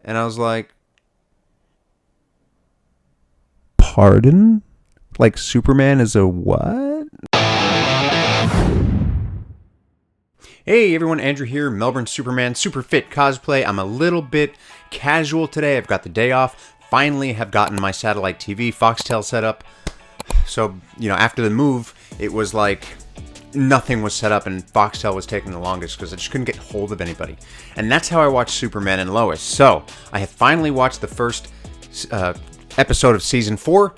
And I was like, pardon? Like Superman is a what? Hey everyone, Andrew here, Melbourne Superman, super fit cosplay. I'm a little bit casual today. I've got the day off. Finally have gotten my satellite TV, Foxtel set up. So, after the move, it was like nothing was set up and Foxtel was taking the longest because I just couldn't get hold of anybody. And that's how I watched Superman and Lois. So, I have finally watched the first episode of season 4.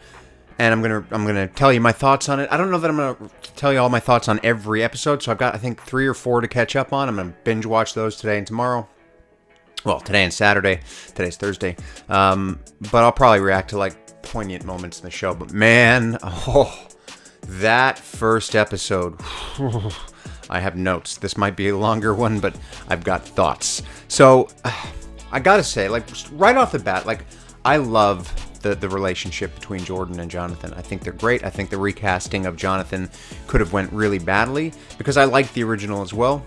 And I'm gonna tell you my thoughts on it. I don't know that I'm gonna tell you all my thoughts on every episode, so I've got I think 3 or 4 to catch up on. I'm gonna binge watch those today and tomorrow. Well, today and Saturday. Today's Thursday. But I'll probably react to like poignant moments in the show. But man, that first episode. I have notes. This might be a longer one, but I've got thoughts. So I gotta say, like right off the bat, like I love the relationship between Jordan and Jonathan. I think they're great. I think the recasting of Jonathan could have went really badly because I liked the original as well.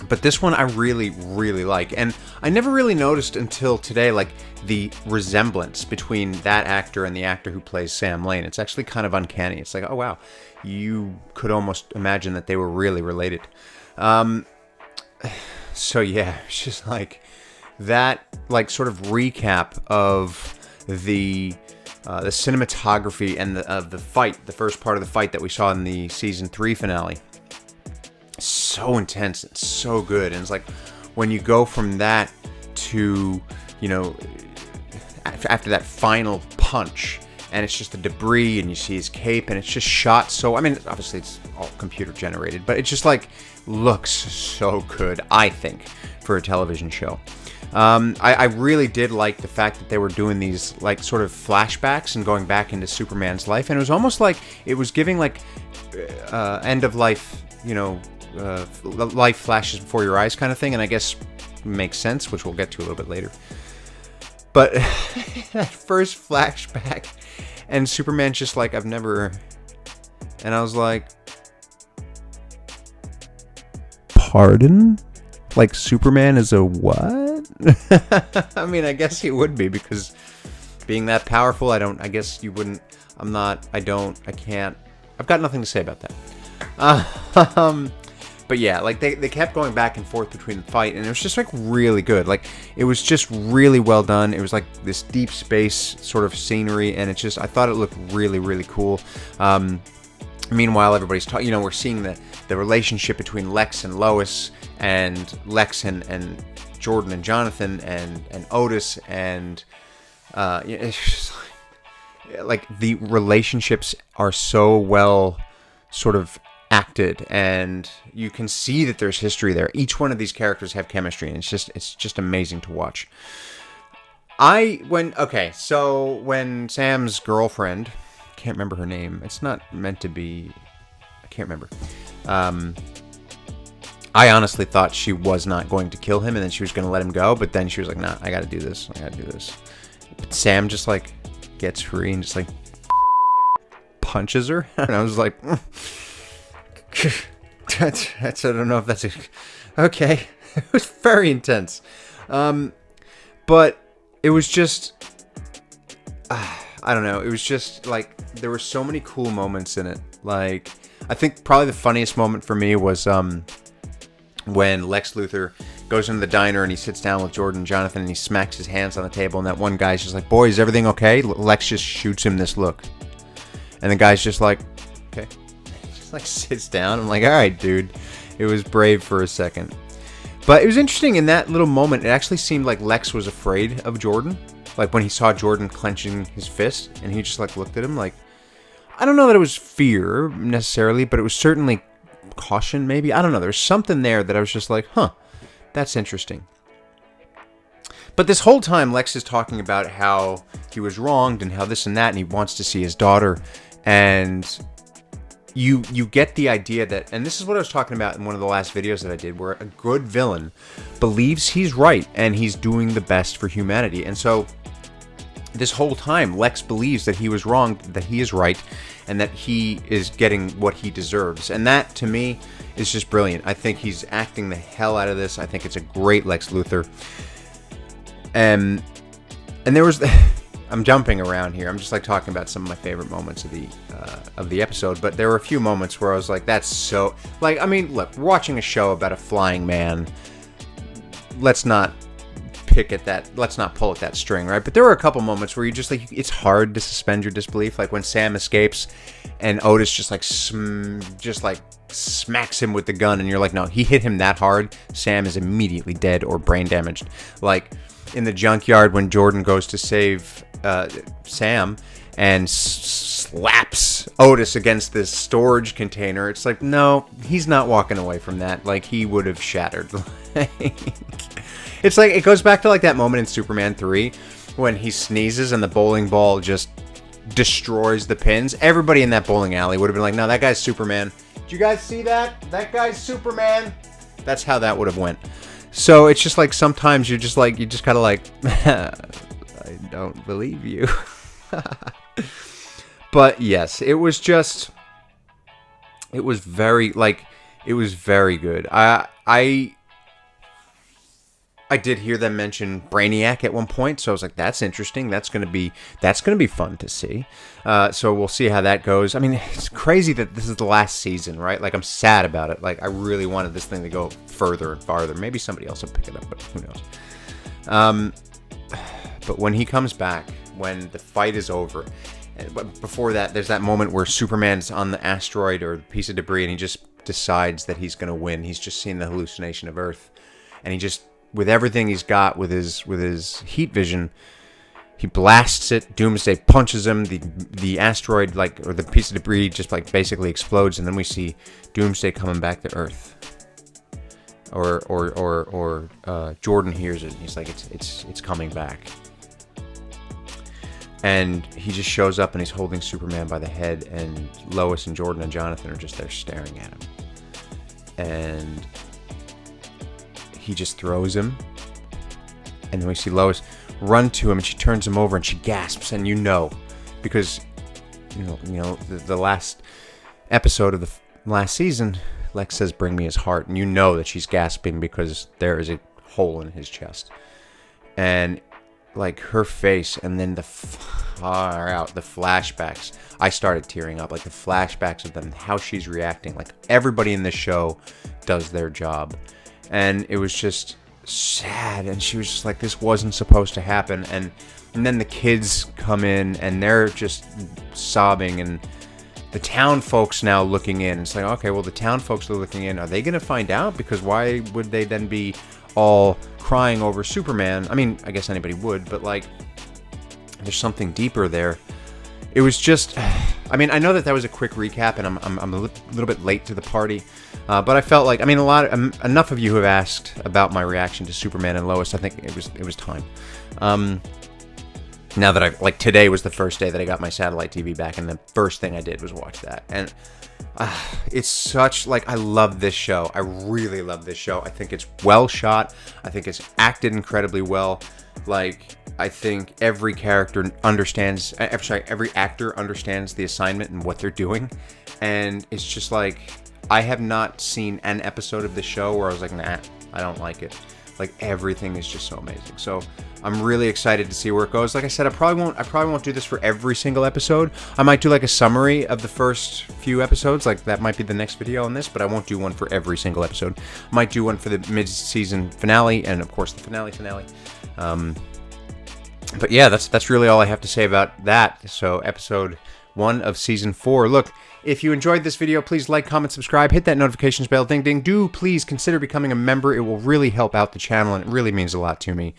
But this one I really, really like. And I never really noticed until today, like, the resemblance between that actor and the actor who plays Sam Lane. It's actually kind of uncanny. It's like, oh wow, you could almost imagine that they were really related. So yeah, it's just like that, like, sort of recap of the cinematography and the fight, the first part of the fight that we saw in the season 3 finale. So intense and so good. And it's like when you go from that to, after that final punch, and it's just the debris and you see his cape and it's just shot so, I mean, obviously it's all computer generated, but it just like looks so good, I think, for a television show. I really did like the fact that they were doing these like sort of flashbacks and going back into Superman's life, and it was almost like it was giving like end of life, life flashes before your eyes kind of thing, and I guess makes sense, which we'll get to a little bit later. But that first flashback, and Superman's just like, I've never, and I was like, pardon? Like Superman is a what? I mean, I guess he would be, because being that powerful, I guess you wouldn't, I can't, I've got nothing to say about that. But yeah, like they kept going back and forth between the fight, and it was just like really good. Like it was just really well done. It was like this deep space sort of scenery, and I thought it looked really, really cool. Meanwhile, everybody's talking, we're seeing the relationship between Lex and Lois, and Lex and Jordan and Jonathan, and Otis, and it's just like the relationships are so well sort of acted, and you can see that there's history there. Each one of these characters have chemistry, and it's just amazing to watch. When Sam's girlfriend, can't remember her name. It's not meant to be. I can't remember. I honestly thought she was not going to kill him, and then she was going to let him go. But then she was like, "Nah, I got to do this. But Sam just like gets free and just like punches her, and I was like, that's I don't know if that's okay. It was very intense, but it was just. I don't know. It was just like there were so many cool moments in it. Like I think probably the funniest moment for me was when Lex Luthor goes into the diner and he sits down with Jordan and Jonathan and he smacks his hands on the table, and that one guy's just like, "Boy, is everything okay?" Lex just shoots him this look, and the guy's just like, "Okay," just like sits down. I'm like, "All right, dude." It was brave for a second, but it was interesting in that little moment. It actually seemed like Lex was afraid of Jordan. Like when he saw Jordan clenching his fist, and he just like looked at him like, I don't know that it was fear necessarily, but it was certainly caution maybe. I don't know. There's something there that I was just like, huh, that's interesting. But this whole time Lex is talking about how he was wronged and how this and that, and he wants to see his daughter. And you get the idea that, and this is what I was talking about in one of the last videos that I did, where a good villain believes he's right and he's doing the best for humanity. And so this whole time, Lex believes that he was wrong, that he is right, and that he is getting what he deserves. And that, to me, is just brilliant. I think he's acting the hell out of this. I think it's a great Lex Luthor. And there was, I'm jumping around here. I'm just like talking about some of my favorite moments of the episode. But there were a few moments where I was like, that's so, like, I mean, look, we're watching a show about a flying man. Let's not pick at that. Let's not pull at that string, right? But there were a couple moments where you just like, it's hard to suspend your disbelief. Like when Sam escapes and Otis just like smacks him with the gun, and you're like, no, he hit him that hard. Sam is immediately dead or brain damaged. Like in the junkyard when Jordan goes to save Sam and slaps Otis against this storage container. It's like, no, he's not walking away from that. Like he would have shattered. It's like, it goes back to like that moment in Superman 3 when he sneezes and the bowling ball just destroys the pins. Everybody in that bowling alley would have been like, no, that guy's Superman. Did you guys see that? That guy's Superman. That's how that would have went. So it's just like sometimes you're just like, you just kind of like, I don't believe you. But yes, it was just, it was very, like, it was very good. I did hear them mention Brainiac at one point, so I was like, that's interesting. That's gonna be fun to see. So we'll see how that goes. I mean, it's crazy that this is the last season, right? Like, I'm sad about it. Like, I really wanted this thing to go further and farther. Maybe somebody else will pick it up, but who knows? But when he comes back, when the fight is over, but before that, there's that moment where Superman's on the asteroid or piece of debris, and he just decides that he's gonna win. He's just seen the hallucination of Earth, and he just, with everything he's got, with his heat vision, he blasts it. Doomsday punches him. The asteroid, like, or the piece of debris, just like basically explodes, and then we see Doomsday coming back to Earth. Or Jordan hears it, and he's like, it's coming back. And he just shows up, and he's holding Superman by the head, and Lois and Jordan and Jonathan are just there staring at him. And he just throws him, and then we see Lois run to him, and she turns him over, and she gasps, and because the last episode of the last season, Lex says, "Bring me his heart," and you know that she's gasping because there is a hole in his chest, and like her face, and then the flashbacks. I started tearing up, like the flashbacks of them, how she's reacting. Like everybody in this show does their job. And it was just sad, and she was just like, this wasn't supposed to happen. And then the kids come in, and they're just sobbing, and the town folks now looking in. It's like, okay, well, the town folks are looking in. Are they going to find out? Because why would they then be all crying over Superman? I mean, I guess anybody would, but like, there's something deeper there. It was just, I mean, I know that was a quick recap, and I'm a little bit late to the party, but I felt like, I mean, enough of you have asked about my reaction to Superman and Lois. I think it was time. Now that like today was the first day that I got my satellite TV back, and the first thing I did was watch that, and it's such, like, I love this show. I really love this show. I think it's well shot. I think it's acted incredibly well. Like, I think every character understands, every actor understands the assignment and what they're doing. And it's just like, I have not seen an episode of the show where I was like, nah, I don't like it. Like, everything is just so amazing. So I'm really excited to see where it goes. Like I said, I probably won't do this for every single episode. I might do like a summary of the first few episodes. Like, that might be the next video on this, but I won't do one for every single episode. I might do one for the mid-season finale, and of course the finale. But yeah, that's really all I have to say about that. So episode 1 of season 4. Look, if you enjoyed this video, please like, comment, subscribe, hit that notifications bell, ding ding. Do please consider becoming a member. It will really help out the channel, and it really means a lot to me.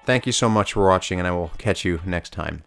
Thank you so much for watching, and I will catch you next time.